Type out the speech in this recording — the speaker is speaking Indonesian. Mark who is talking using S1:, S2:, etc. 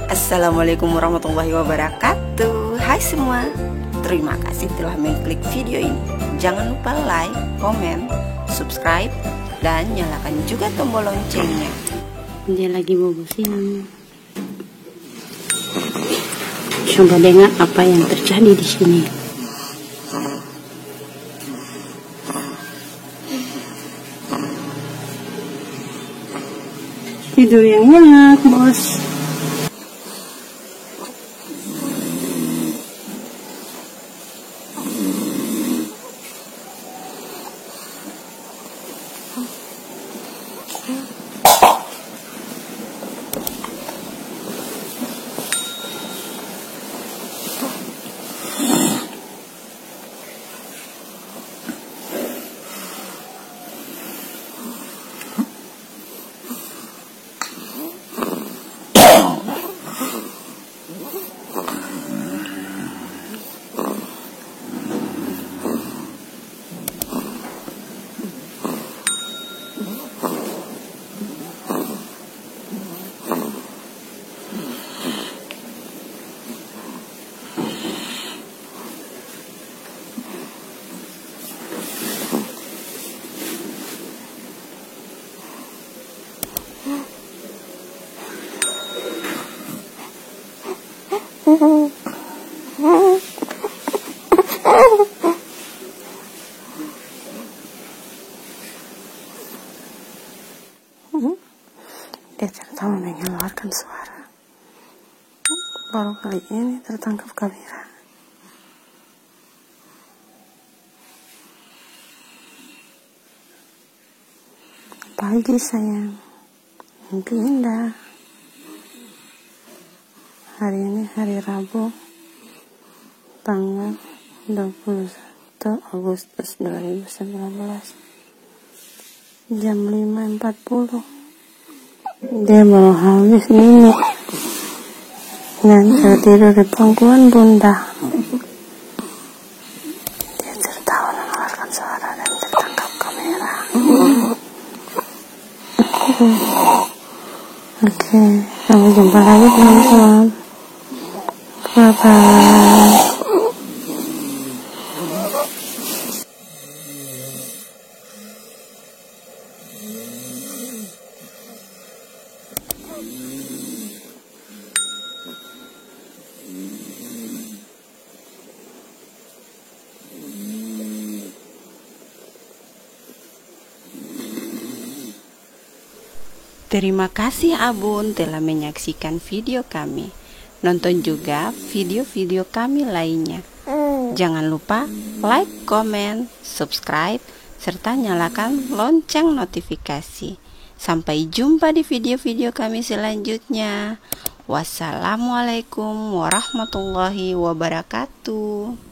S1: Assalamualaikum warahmatullahi wabarakatuh. Hai semua, terima kasih telah mengklik video ini. Jangan lupa like, komen, subscribe, dan nyalakan juga tombol loncengnya.
S2: Dia lagi bobosin. Coba dengar apa yang terjadi di sini. Tidur yang nyenyak, bos. Dia tertawa mengeluarkan suara. Baru kali ini tertangkap kamera. Pagi sayang, mimpi indah. Hari ini hari Rabu, tanggal 21 Agustus 2019, jam 5.40. Dia baru habis minum dan tertidur di pangkuan bunda. Dia tertawa mengeluarkan suara dan tertangkap kamera. Oke, sampai jumpa lagi teman-teman. Bye-bye.
S1: Terima kasih Abun telah menyaksikan video kami. Nonton juga video-video kami lainnya. Jangan lupa like, komen, subscribe, serta nyalakan lonceng notifikasi. Sampai jumpa di video-video kami selanjutnya. Wassalamualaikum warahmatullahi wabarakatuh.